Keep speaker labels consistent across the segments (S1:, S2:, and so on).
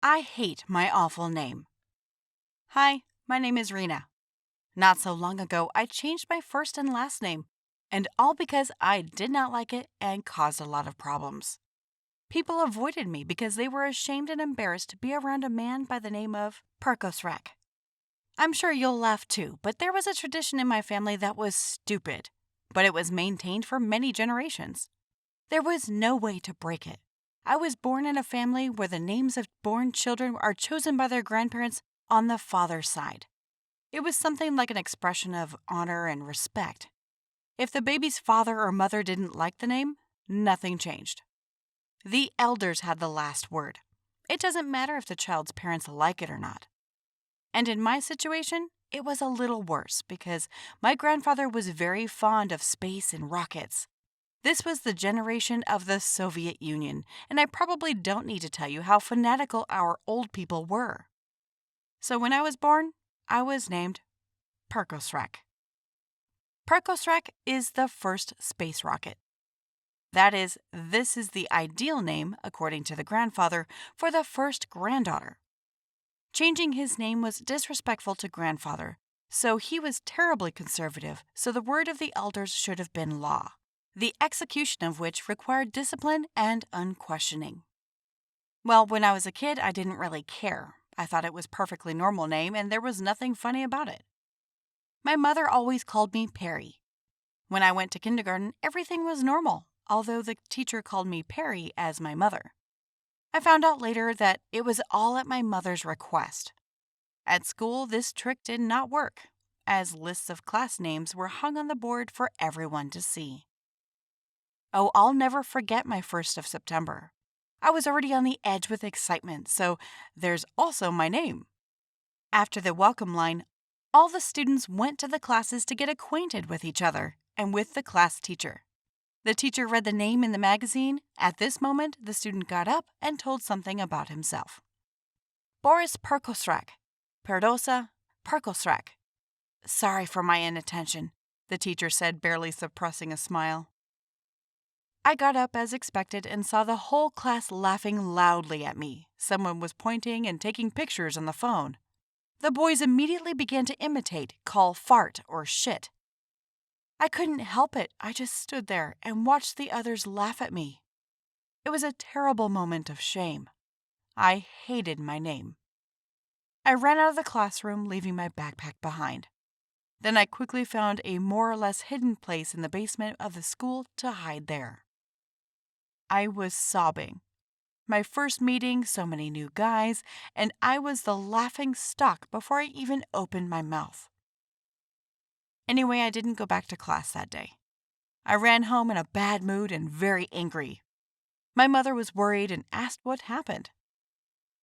S1: I hate my awful name. Hi, my name is Rina. Not so long ago, I changed my first and last name, and all because I did not like it and caused a lot of problems. People avoided me because they were ashamed and embarrassed to be around a man by the name of Percosrak. I'm sure you'll laugh too, but there was a tradition in my family that was stupid, but it was maintained for many generations. There was no way to break it. I was born in a family where the names of born children are chosen by their grandparents on the father's side. It was something like an expression of honor and respect. If the baby's father or mother didn't like the name, nothing changed. The elders had the last word. It doesn't matter if the child's parents like it or not. And in my situation, it was a little worse because my grandfather was very fond of space and rockets. This was the generation of the Soviet Union, and I probably don't need to tell you how fanatical our old people were. So when I was born, I was named Percosrak. Percosrak is the first space rocket. That is, this is the ideal name, according to the grandfather, for the first granddaughter. Changing his name was disrespectful to grandfather, so he was terribly conservative, so the word of the elders should have been law, the execution of which required discipline and unquestioning. Well, when I was a kid, I didn't really care. I thought it was a perfectly normal name and there was nothing funny about it. My mother always called me Perry. When I went to kindergarten, everything was normal, although the teacher called me Perry as my mother. I found out later that it was all at my mother's request. At school, this trick did not work, as lists of class names were hung on the board for everyone to see. Oh, I'll never forget my 1st of September. I was already on the edge with excitement, so there's also my name. After the welcome line, all the students went to the classes to get acquainted with each other and with the class teacher. The teacher read the name in the magazine. At this moment, the student got up and told something about himself. Boris Percosrak. Perdosa Percosrak. Sorry for my inattention, the teacher said, barely suppressing a smile. I got up as expected and saw the whole class laughing loudly at me. Someone was pointing and taking pictures on the phone. The boys immediately began to imitate, call fart or shit. I couldn't help it. I just stood there and watched the others laugh at me. It was a terrible moment of shame. I hated my name. I ran out of the classroom, leaving my backpack behind. Then I quickly found a more or less hidden place in the basement of the school to hide there. I was sobbing. My first meeting, so many new guys, and I was the laughing stock before I even opened my mouth. Anyway, I didn't go back to class that day. I ran home in a bad mood and very angry. My mother was worried and asked what happened.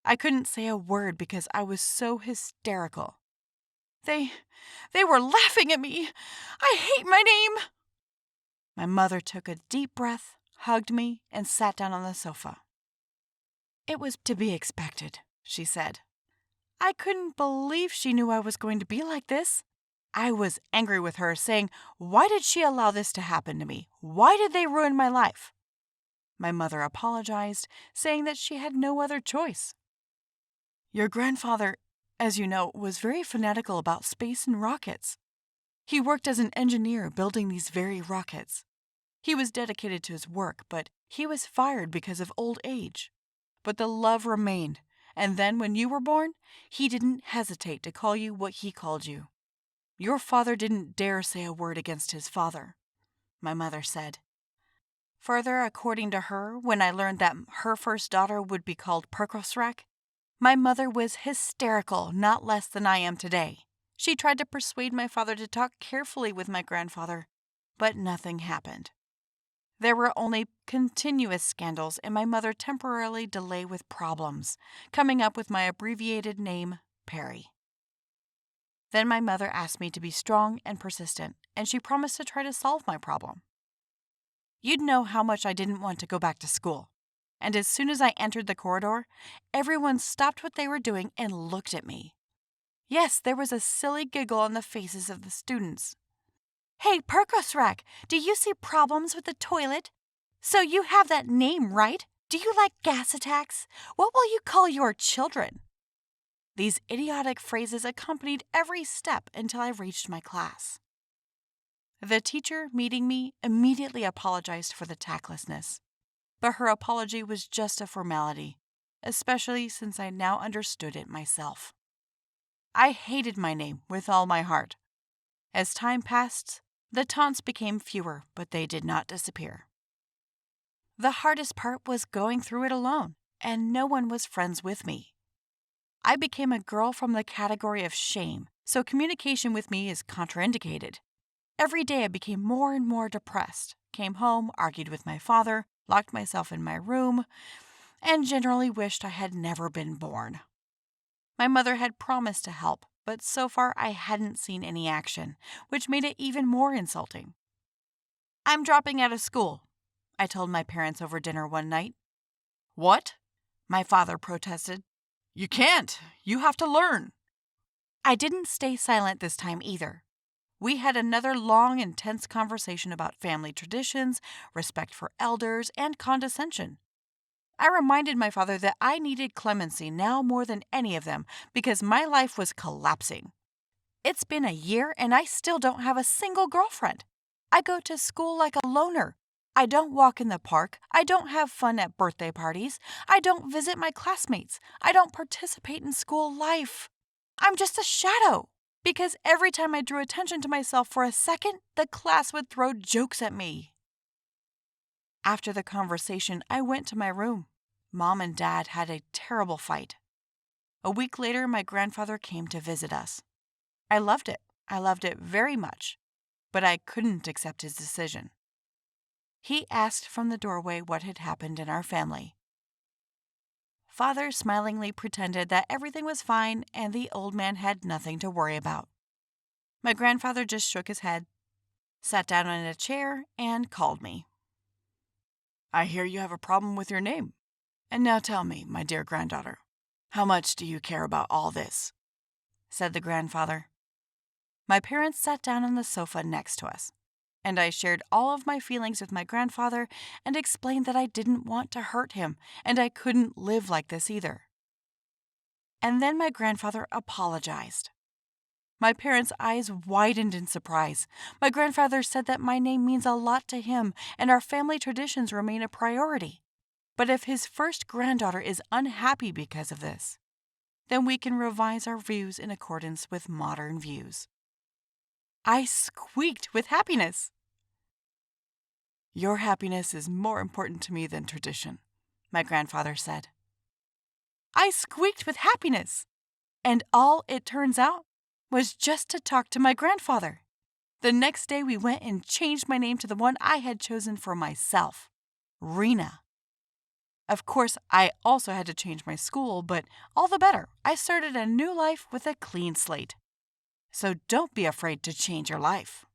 S1: I couldn't say a word because I was so hysterical. They were laughing at me. I hate my name. My mother took a deep breath, hugged me, and sat down on the sofa. It was to be expected, she said. I couldn't believe she knew I was going to be like this. I was angry with her, saying, why did she allow this to happen to me? Why did they ruin my life? My mother apologized, saying that she had no other choice. Your grandfather, as you know, was very fanatical about space and rockets. He worked as an engineer building these very rockets. He was dedicated to his work, but he was fired because of old age. But the love remained, and then when you were born, he didn't hesitate to call you what he called you. Your father didn't dare say a word against his father, my mother said. Further, according to her, when I learned that her first daughter would be called Percosrak, my mother was hysterical, not less than I am today. She tried to persuade my father to talk carefully with my grandfather, but nothing happened. There were only continuous scandals and my mother temporarily delayed with problems, coming up with my abbreviated name, Perry. Then my mother asked me to be strong and persistent, and she promised to try to solve my problem. You'd know how much I didn't want to go back to school. And as soon as I entered the corridor, everyone stopped what they were doing and looked at me. Yes, there was a silly giggle on the faces of the students. Hey, Percosrak, do you see problems with the toilet? So you have that name, right? Do you like gas attacks? What will you call your children? These idiotic phrases accompanied every step until I reached my class. The teacher, meeting me, immediately apologized for the tactlessness. But her apology was just a formality, especially since I now understood it myself. I hated my name with all my heart. As time passed, the taunts became fewer, but they did not disappear. The hardest part was going through it alone, and no one was friends with me. I became a girl from the category of shame, so communication with me is contraindicated. Every day I became more and more depressed, came home, argued with my father, locked myself in my room, and generally wished I had never been born. My mother had promised to help, but so far I hadn't seen any action, which made it even more insulting. "I'm dropping out of school," I told my parents over dinner one night. "What?" my father protested. "You can't. You have to learn." I didn't stay silent this time either. We had another long, intense conversation about family traditions, respect for elders, and condescension. I reminded my father that I needed clemency now more than any of them because my life was collapsing. It's been a year and I still don't have a single girlfriend. I go to school like a loner. I don't walk in the park. I don't have fun at birthday parties. I don't visit my classmates. I don't participate in school life. I'm just a shadow. Because every time I drew attention to myself for a second, the class would throw jokes at me. After the conversation, I went to my room. Mom and Dad had a terrible fight. A week later, my grandfather came to visit us. I loved it. I loved it very much, but I couldn't accept his decision. He asked from the doorway what had happened in our family. Father smilingly pretended that everything was fine and the old man had nothing to worry about. My grandfather just shook his head, sat down in a chair, and called me. "I hear you have a problem with your name. And now tell me, my dear granddaughter, how much do you care about all this?" said the grandfather. My parents sat down on the sofa next to us, and I shared all of my feelings with my grandfather and explained that I didn't want to hurt him and I couldn't live like this either. And then my grandfather apologized. My parents' eyes widened in surprise. My grandfather said that my name means a lot to him and our family traditions remain a priority. But if his first granddaughter is unhappy because of this, then we can revise our views in accordance with modern views. I squeaked with happiness. "Your happiness is more important to me than tradition," my grandfather said. I squeaked with happiness. And all it turns out was just to talk to my grandfather. The next day we went and changed my name to the one I had chosen for myself, Rina. Of course, I also had to change my school, but all the better. I started a new life with a clean slate. So don't be afraid to change your life.